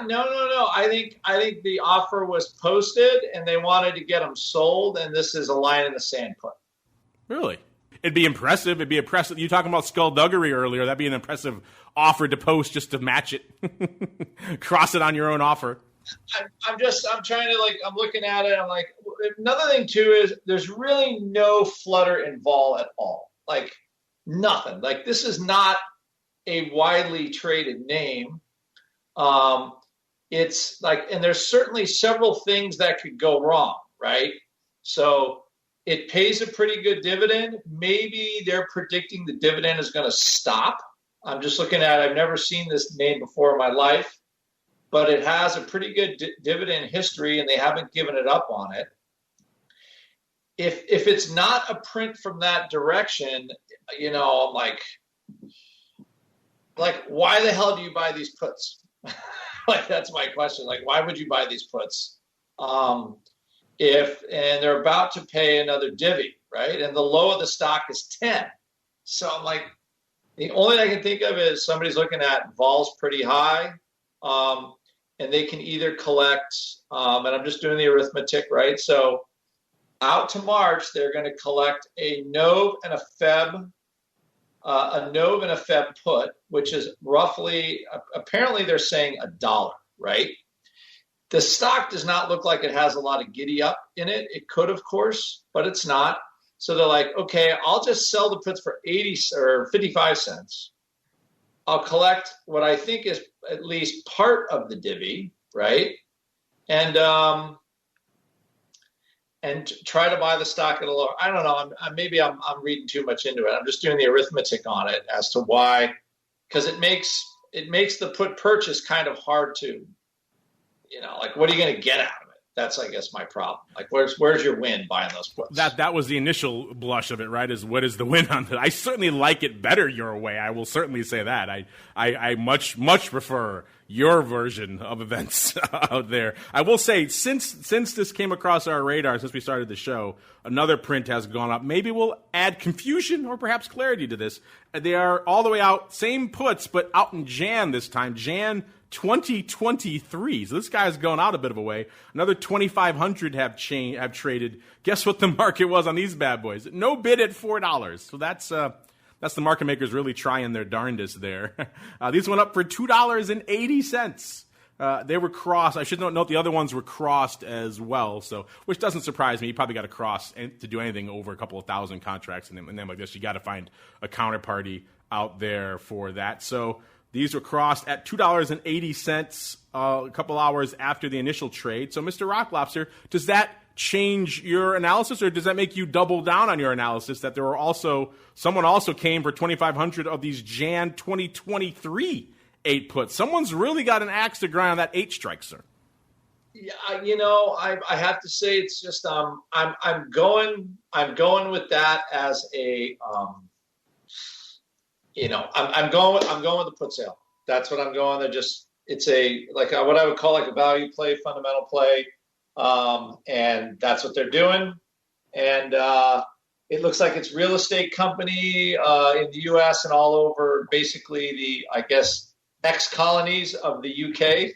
No. I think the offer was posted and they wanted to get them sold, and this is a line in the sand put. Really? It'd be impressive. It'd be impressive. You talking about skullduggery earlier. That'd be an impressive offer to post just to match it. Cross it on your own offer. I'm trying to, like, I'm looking at it. I'm like, another thing too is there's really no flutter in vol at all. Like, nothing. Like, this is not a widely traded name. It's like, and there's certainly several things that could go wrong, right? So it pays a pretty good dividend. Maybe they're predicting the dividend is going to stop. I'm just looking at it. I've never seen this name before in my life, but it has a pretty good dividend history, and they haven't given it up on it. If it's not a print from that direction, you know, I'm like, why the hell do you buy these puts? Like, that's my question. Like, why would you buy these puts? And they're about to pay another divvy, right? And the low of the stock is 10. So I'm like, the only thing I can think of is somebody's looking at vol's pretty high, and they can either collect, and I'm just doing the arithmetic, right? So out to March, they're going to collect a NOV and a FEB, put, which is roughly, apparently they're saying $1, right? The stock does not look like it has a lot of giddy up in it. It could, of course, but it's not. So they're like, okay, I'll just sell the puts for 80 or 55 cents. I'll collect what I think is at least part of the divvy, right? And try to buy the stock at a lower. I don't know. Maybe I'm reading too much into it. I'm just doing the arithmetic on it as to why, because it makes the put purchase kind of hard to, you know, like, what are you going to get out of it? That's, I guess, my problem. Like, where's your win buying those puts? That was the initial blush of it, right? Is what is the win on that? I certainly like it better your way. I will certainly say that. I much prefer your version of events out there. I will say, since this came across our radar, since we started the show, another print has gone up. Maybe we'll add confusion or perhaps clarity to this. They are all the way out, same puts, but out in Jan this time. Jan 2023. So this guy's going out a bit of a way. Another 2,500 have traded. Guess what the market was on these bad boys? No bid at $4. So that's the market makers really trying their darndest there. These went up for $2.80. They were crossed. I should note the other ones were crossed as well. So, which doesn't surprise me. You probably got to cross to do anything over a couple of thousand contracts and then like this. You got to find a counterparty out there for that. So these were crossed at $2.80 a couple hours after the initial trade. So, Mr. Rock Lobster, does that change your analysis, or does that make you double down on your analysis that there were someone also came for 2,500 of these Jan 2023 8 puts? Someone's really got an axe to grind on that 8 strike, sir. Yeah, you know, I have to say it's just I'm going with that as a you know, I'm going with the put sale. That's what I'm going. It's a like what I would call like a value play, fundamental play, and that's what they're doing. And it looks like it's real estate company in the U.S. and all over, basically the, I guess, ex-colonies of the UK.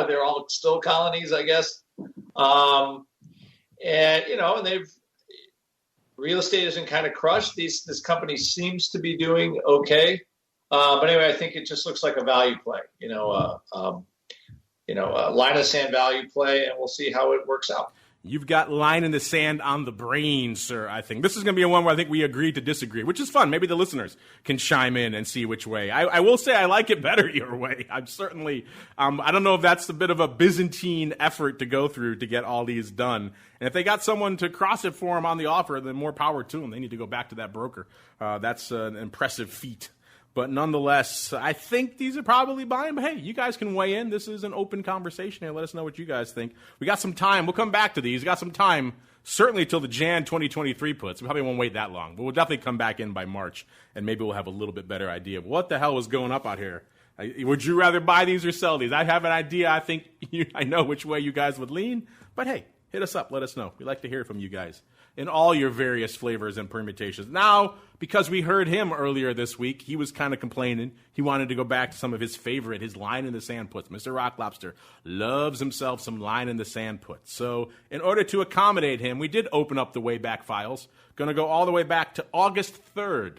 They're all still colonies, I guess. And you know, and real estate isn't kind of crushed. This company seems to be doing okay. But anyway, I think it just looks like a value play, a line of sand value play, and we'll see how it works out. You've got line in the sand on the brain, sir, I think. This is going to be one where I think we agree to disagree, which is fun. Maybe the listeners can chime in and see which way. I will say I like it better your way. I'm certainly, I don't know if that's a bit of a Byzantine effort to go through to get all these done. And if they got someone to cross it for them on the offer, then more power to them. They need to go back to that broker. That's an impressive feat. But nonetheless, I think these are probably buying. But hey, you guys can weigh in. This is an open conversation here. Let us know what you guys think. We got some time. We'll come back to these. We got some time, certainly till the Jan 2023 puts. We probably won't wait that long. But we'll definitely come back in by March, and maybe we'll have a little bit better idea of what the hell is going up out here. Would you rather buy these or sell these? I have an idea. I think I know which way you guys would lean. But hey, hit us up. Let us know. We'd like to hear from you guys in all your various flavors and permutations. Now, because we heard him earlier this week, he was kind of complaining. He wanted to go back to some of his favorite, his line in the sand puts. Mr. Rock Lobster loves himself some line in the sand puts. So in order to accommodate him, we did open up the Wayback Files. Going to go all the way back to August 3rd.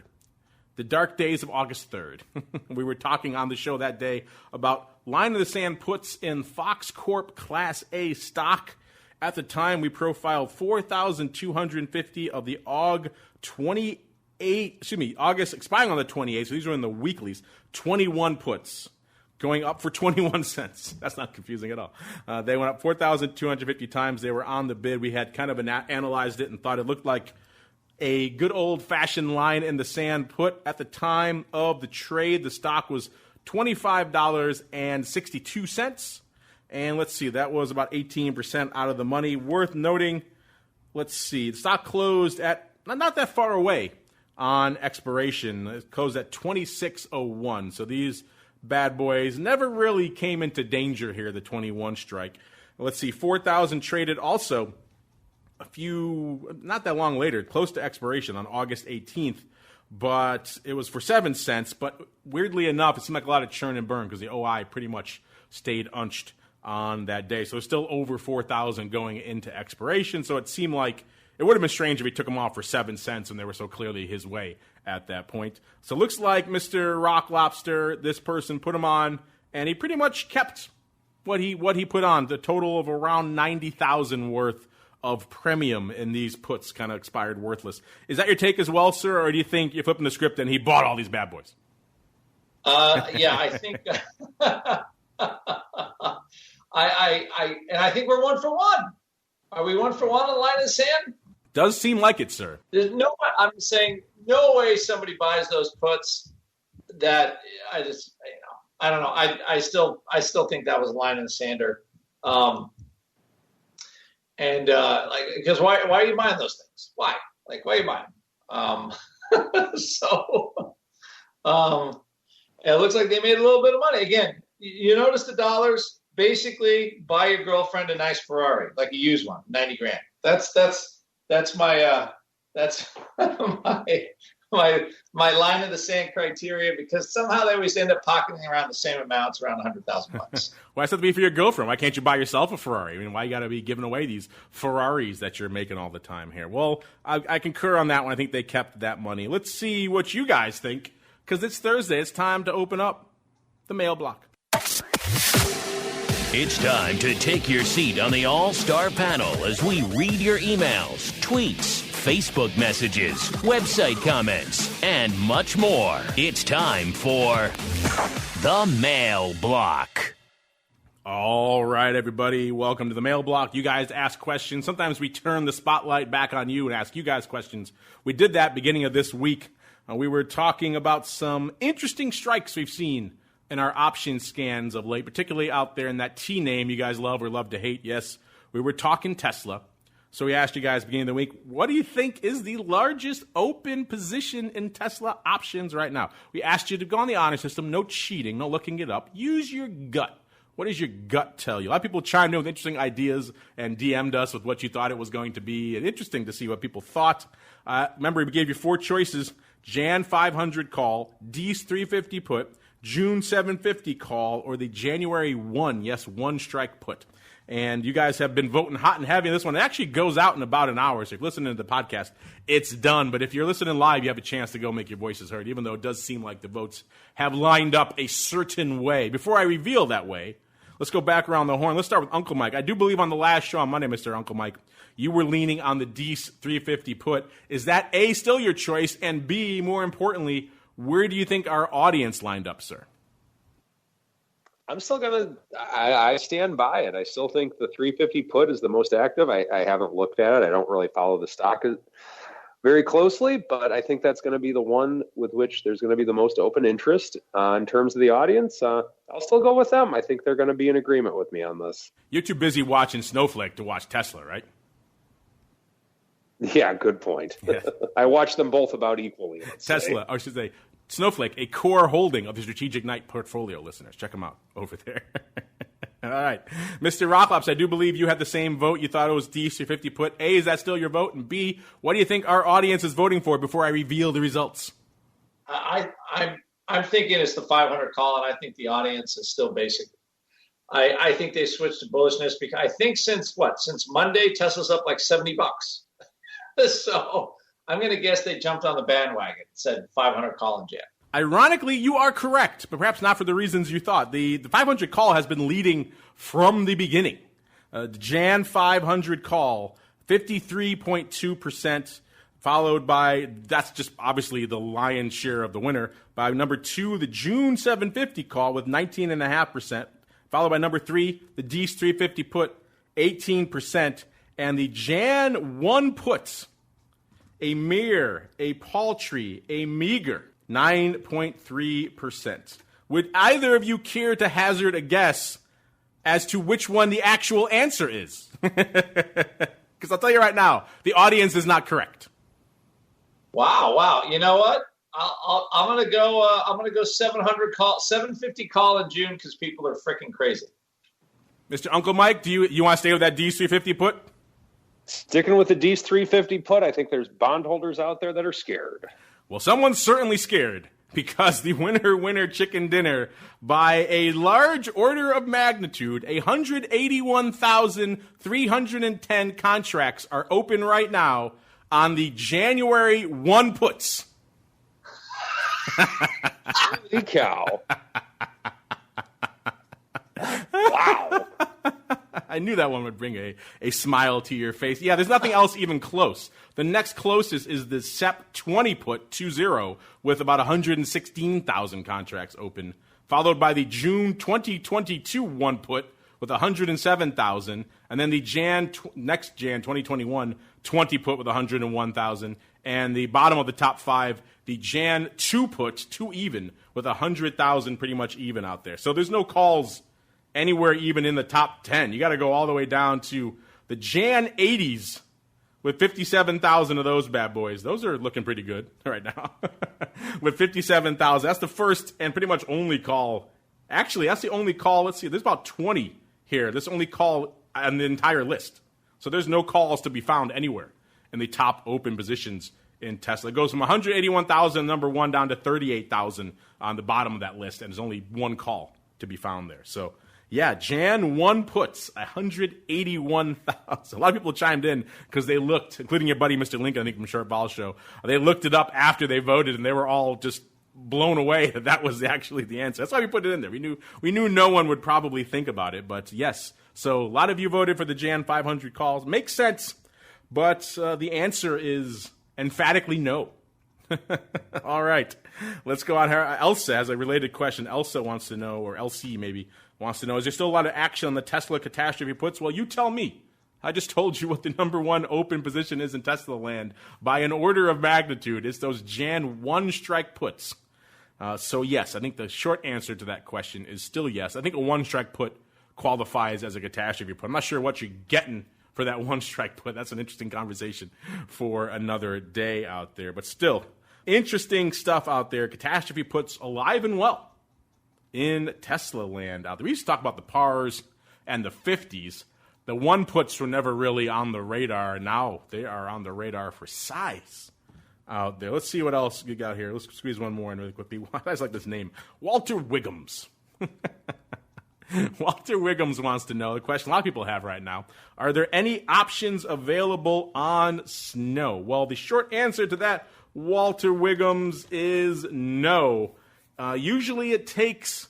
The dark days of August 3rd. We were talking on the show that day about line in the sand puts in Fox Corp Class A stock. At the time, we profiled 4,250 of the August expiring on the 28th. So these are in the weeklies. 21 puts going up for 21 cents. That's not confusing at all. They went up 4,250 times. They were on the bid. We had kind of analyzed it and thought it looked like a good old-fashioned line in the sand put. At the time of the trade, the stock was $25.62. And let's see, that was about 18% out of the money. Worth noting, let's see, the stock closed at not that far away on expiration. It closed at 26.01. So these bad boys never really came into danger here, the 21 strike. Let's see, 4,000 traded also not that long later, close to expiration on August 18th, but it was for 7 cents. But weirdly enough, it seemed like a lot of churn and burn because the OI pretty much stayed unched on that day. So it's still over 4,000 going into expiration. So it seemed like it would have been strange if he took them off for 7 cents and they were so clearly his way at that point. So it looks like Mr. Rock Lobster, this person put him on, and he pretty much kept what he put on, the total of around 90,000 worth of premium in these puts kind of expired worthless. Is that your take as well, sir, or do you think you're flipping the script and he bought all these bad boys? Yeah, I think I think we're 1 for 1. Are we 1 for 1 on the line in the sand? Does seem like it, sir. There's I'm saying no way somebody buys those puts. That I don't know. I still think that was a line in the sander. Because why are you buying those things? Why? Why are you buying them? It looks like they made a little bit of money. Again, you notice the dollars. Basically, buy your girlfriend a nice Ferrari, like a used one, 90 grand. That's my my line in the sand criteria, because somehow they always end up pocketing around the same amounts, around $100,000. Why does it have to be for your girlfriend? Why can't you buy yourself a Ferrari? I mean, why you got to be giving away these Ferraris that you're making all the time here? Well, I concur on that one. I think they kept that money. Let's see what you guys think, because it's Thursday. It's time to open up the mail block. It's time to take your seat on the All-Star Panel as we read your emails, tweets, Facebook messages, website comments, and much more. It's time for the Mail Block. All right, everybody. Welcome to the Mail Block. You guys ask questions. Sometimes we turn the spotlight back on you and ask you guys questions. We did that beginning of this week. We were talking about some interesting strikes we've seen in our option scans of late, particularly out there in that T name you guys love or love to hate. Yes, we were talking Tesla. So we asked you guys beginning of the week, what do you think is the largest open position in Tesla options right now? We asked you to go on the honor system, no cheating, no looking it up. Use your gut. What does your gut tell you? A lot of people chimed in with interesting ideas and DM'd us with what you thought it was going to be. And interesting to see what people thought. Remember, we gave you 4 choices. Jan 500 call, D's 350 put, June 750 call, or the January 1 strike put. And you guys have been voting hot and heavy on this one. It actually goes out in about an hour, so if you're listening to the podcast, it's done. But if you're listening live, you have a chance to go make your voices heard, even though it does seem like the votes have lined up a certain way. Before I reveal that way, let's go back around the horn. Let's start with Uncle Mike. I do believe on the last show on Monday, Mr. Uncle Mike, you were leaning on the D's 350 put. Is that A, still your choice? And B, more importantly, where do you think our audience lined up, sir? I'm still I stand by it. I still think the 350 put is the most active. I haven't looked at it. I don't really follow the stock very closely, but I think that's going to be the one with which there's going to be the most open interest in terms of the audience. I'll still go with them. I think they're going to be in agreement with me on this. You're too busy watching Snowflake to watch Tesla, right? Yeah, good point. Yeah. I watch them both about equally. Tesla, or I should say, Snowflake, a core holding of the Strategic Night portfolio, listeners. Check them out over there. All right. Mr. Rocklops, I do believe you had the same vote. You thought it was D350 put. A, is that still your vote? And B, what do you think our audience is voting for before I reveal the results? I'm thinking it's the 500 call, and I think the audience is still basic. I think they switched to bullishness because I think since Monday, Tesla's up like $70. So I'm going to guess they jumped on the bandwagon, said 500 call in Jan. Ironically, you are correct, but perhaps not for the reasons you thought. The 500 call has been leading from the beginning. The Jan 500 call, 53.2%, followed by, that's just obviously the lion's share of the winner, by number 2, the June 750 call with 19.5%, followed by number 3, the D's 350 put, 18%, and the Jan 1 puts, a mere, a paltry, a meager 9.3%. Would either of you care to hazard a guess as to which one the actual answer is? Because I'll tell you right now, the audience is not correct. Wow. You know what? I'm gonna go 750 call in June because people are freaking crazy. Mr. Uncle Mike, do you want to stay with that D350 put? Sticking with the D's 350 put, I think there's bondholders out there that are scared. Well, someone's certainly scared because the winner chicken dinner by a large order of magnitude, 181,310 contracts are open right now on the January 1 puts. Holy cow. Wow. I knew that one would bring a smile to your face. Yeah, there's nothing else even close. The next closest is the SEP 20 put 2-0 with about 116,000 contracts open, followed by the June 2022 1 put with 107,000, and then the next Jan 2021 20 put with 101,000, and the bottom of the top 5, the Jan 2 put 2 even with 100,000 pretty much even out there. So there's no calls anywhere even in the top 10. You got to go all the way down to the Jan 80s with 57,000 of those bad boys. Those are looking pretty good right now. With 57,000. That's the first and pretty much only call. Actually, that's the only call. Let's see. There's about 20 here. This only call on the entire list. So there's no calls to be found anywhere in the top open positions in Tesla. It goes from 181,000, number 1, down to 38,000 on the bottom of that list, and there's only one call to be found there. So yeah, Jan 1 puts, 181,000. A lot of people chimed in because they looked, including your buddy Mr. Lincoln, I think from Short Ball Show. They looked it up after they voted, and they were all just blown away that was actually the answer. That's why we put it in there. We knew no one would probably think about it, but yes. So a lot of you voted for the Jan 500 calls. Makes sense, but the answer is emphatically no. All right, let's go on here. Elsa has a related question. Elsa wants to know, or LC maybe, wants to know, is there still a lot of action on the Tesla catastrophe puts? Well, you tell me. I just told you what the number 1 open position is in Tesla land by an order of magnitude. It's those Jan 1 strike puts. So yes, I think the short answer to that question is still yes. I think a 1 strike put qualifies as a catastrophe put. I'm not sure what you're getting for that 1 strike put. That's an interesting conversation for another day out there. But still, interesting stuff out there. Catastrophe puts alive and well in Tesla land out there. We used to talk about the pars and the 50s. The 1 puts were never really on the radar. Now they are on the radar for size out there. Let's see what else we got here. Let's squeeze one more in really quickly. I just like this name. Walter Wiggums. Walter Wiggums wants to know, the question a lot of people have right now, are there any options available on Snow? Well, the short answer to that, Walter Wiggums, is no. Usually it takes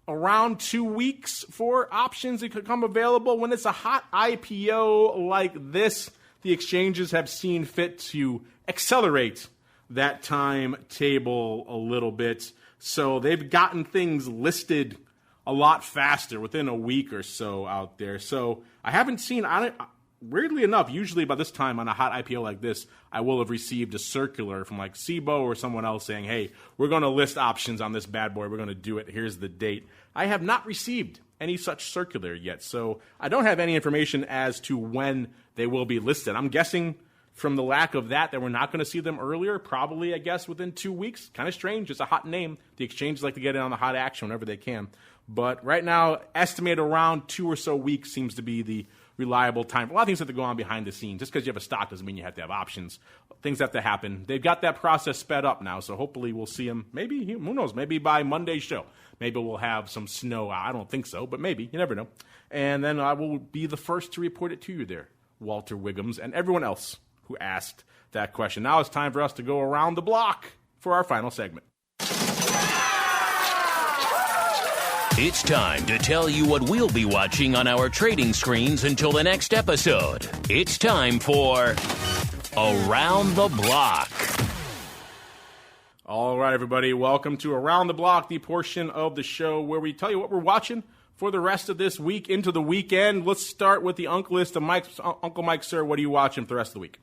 around 2 weeks for options to become available. When it's a hot IPO like this, the exchanges have seen fit to accelerate that timetable a little bit. So they've gotten things listed a lot faster within a week or so out there. So I haven't seen on it. Weirdly enough, usually by this time on a hot IPO like this, I will have received a circular from like SIBO or someone else saying, hey, we're going to list options on this bad boy. We're going to do it. Here's the date. I have not received any such circular yet. So I don't have any information as to when they will be listed. I'm guessing from the lack of that we're not going to see them earlier, probably, I guess, within 2 weeks. Kind of strange. It's a hot name. The exchanges like to get in on the hot action whenever they can. But right now, estimated around 2 or so weeks seems to be the reliable time. A lot of things have to go on behind the scenes. Just because you have a stock doesn't mean you have to have options. Things have to happen. They've got that process sped up now, so hopefully we'll see them. Maybe, who knows, maybe by Monday's show. Maybe we'll have some snow. I don't think so, but maybe. You never know. And then I will be the first to report it to you there, Walter Wiggums, and everyone else who asked that question. Now it's time for us to go around the block for our final segment. It's time to tell you what we'll be watching on our trading screens until the next episode. It's time for Around the Block. All right, everybody, welcome to Around the Block, the portion of the show where we tell you what we're watching for the rest of this week into the weekend. Let's start with the Uncle List of Uncle Mike, sir. What are you watching for the rest of the week?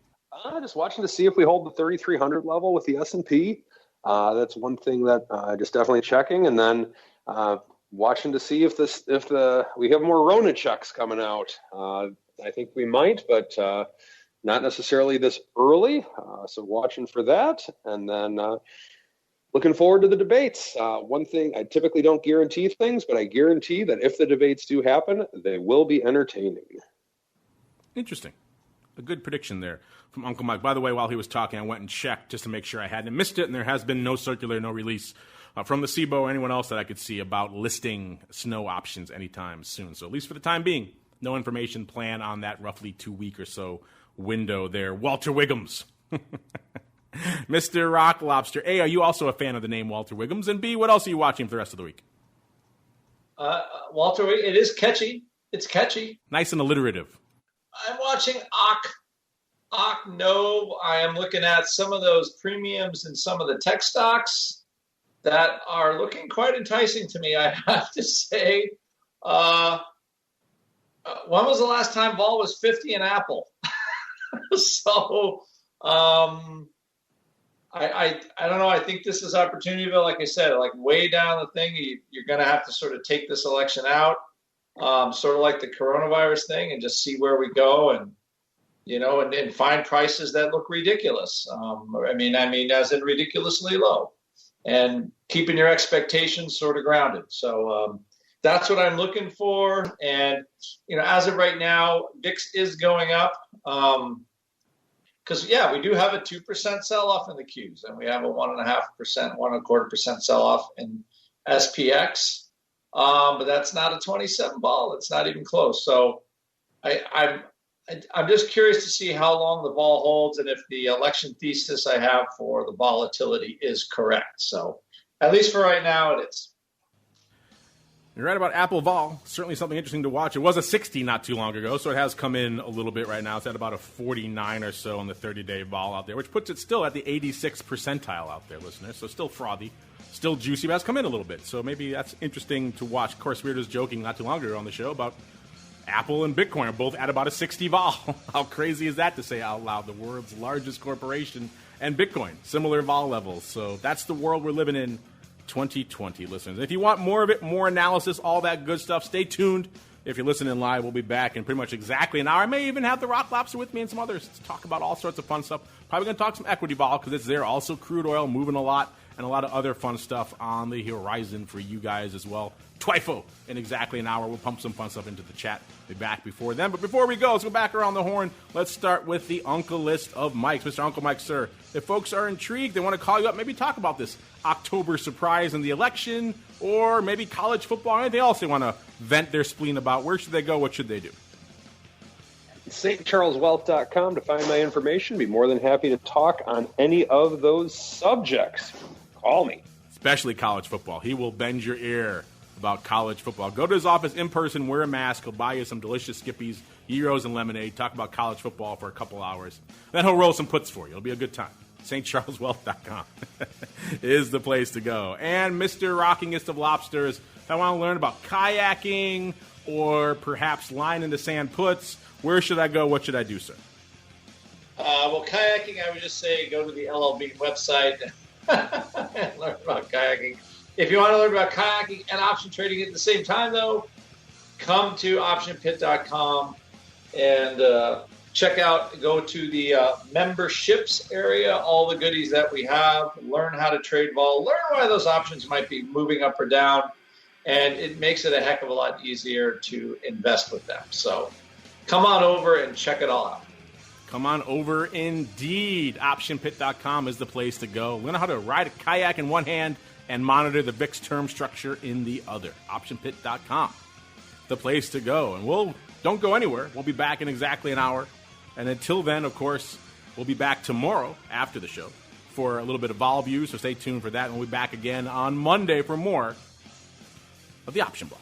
Just watching to see if we hold the 3,300 level with the S&P. That's one thing that just definitely checking, and then watching to see if we have more Rona checks coming out. I think we might, but not necessarily this early. So watching for that, and then looking forward to the debates. One thing, I typically don't guarantee things, but I guarantee that if the debates do happen, they will be entertaining. Interesting. A good prediction there from Uncle Mike. By the way, while he was talking, I went and checked just to make sure I hadn't missed it, and there has been no circular, no release from the CBO or anyone else that I could see about listing snow options anytime soon. So at least for the time being, no information plan on that roughly 2-week or so window there. Walter Wiggums. Mr. Rock Lobster. A, are you also a fan of the name Walter Wiggums? And B, what else are you watching for the rest of the week? Walter, it is catchy. It's catchy. Nice and alliterative. I'm watching No. I am looking at some of those premiums and some of the tech stocks that are looking quite enticing to me, I have to say. When was the last time vol was 50 in Apple? So I don't know. I think this is Opportunityville. Like I said, like way down the thing, you're going to have to sort of take this election out, sort of like the coronavirus thing, and just see where we go, and and find prices that look ridiculous. I mean, as in ridiculously low, and keeping your expectations sort of grounded. So that's what I'm looking for. And as of right now, VIX is going up. Because, we do have a 2% sell-off in the Qs, and we have a 1.5%, 1.25% sell-off in SPX. But that's not a 27 ball. It's not even close. So I'm just curious to see how long the vol holds and if the election thesis I have for the volatility is correct. So at least for right now, it is. You're right about Apple vol. Certainly something interesting to watch. It was a 60 not too long ago, so it has come in a little bit right now. It's at about a 49 or so on the 30-day vol out there, which puts it still at the 86th percentile out there, listeners. So still frothy, still juicy, but has come in a little bit. So maybe that's interesting to watch. Of course, we were just joking not too long ago on the show about Apple and Bitcoin are both at about a 60 vol. How crazy is that to say out loud? The world's largest corporation and Bitcoin, similar vol levels. So that's the world we're living in. 2020, listeners. If you want more of it, more analysis, all that good stuff, stay tuned. If you're listening live, we'll be back in pretty much exactly an hour. I may even have the Rock Lobster with me and some others to talk about all sorts of fun stuff. Probably going to talk some equity vol because it's there. Also crude oil moving a lot and a lot of other fun stuff on the horizon for you guys as well. TWIFO in exactly an hour. We'll pump some fun stuff into the chat. Be back before then. But before we go, let's go back around the horn. Let's start with the Uncle List of Mikes. Mr. Uncle Mike, sir, if folks are intrigued, they want to call you up, maybe talk about this October surprise in the election, or maybe college football, or anything else they want to vent their spleen about, where should they go? What should they do? stcharleswealth.com to find my information. Be more than happy to talk on any of those subjects. Call me. Especially college football. He will bend your ear about college football. Go to his office in person, wear a mask. He'll buy you some delicious Skippies, gyros, and lemonade. Talk about college football for a couple hours. Then he'll roll some puts for you. It'll be a good time. stcharleswealth.com is the place to go. And Mr. Rockingest of Lobsters, if I want to learn about kayaking or perhaps line in the sand puts, where should I go? What should I do, sir? Well, kayaking, I would just say go to the LLB website and learn about kayaking. If you want to learn about kayaking and option trading at the same time, though, come to optionpit.com and go to the memberships area, all the goodies that we have, learn how to trade vol, learn why those options might be moving up or down, and it makes it a heck of a lot easier to invest with them. So come on over and check it all out. Come on over indeed. OptionPit.com is the place to go. Learn how to ride a kayak in one hand and monitor the VIX term structure in the other. OptionPit.com, the place to go. And don't go anywhere. We'll be back in exactly an hour. And until then, of course, we'll be back tomorrow after the show for a little bit of vol view, so stay tuned for that. And we'll be back again on Monday for more of the Option Block.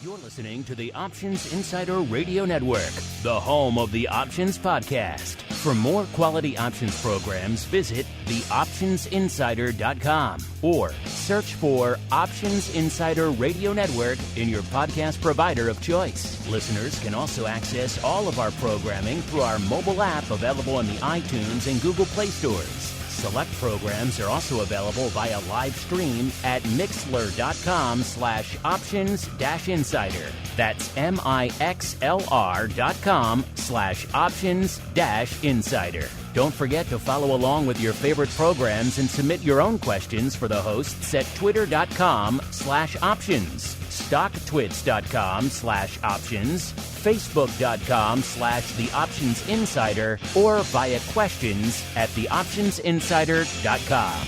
You're listening to the Options Insider Radio Network, the home of the Options Podcast. For more quality options programs, visit theoptionsinsider.com or search for Options Insider Radio Network in your podcast provider of choice. Listeners can also access all of our programming through our mobile app available in the iTunes and Google Play stores. Select programs are also available via live stream at mixlr.com/options-insider. That's mixlr.com/options-insider. Don't forget to follow along with your favorite programs and submit your own questions for the hosts at twitter.com/options, stocktwits.com/options, facebook.com/theoptionsinsider, or via questions at theoptionsinsider.com.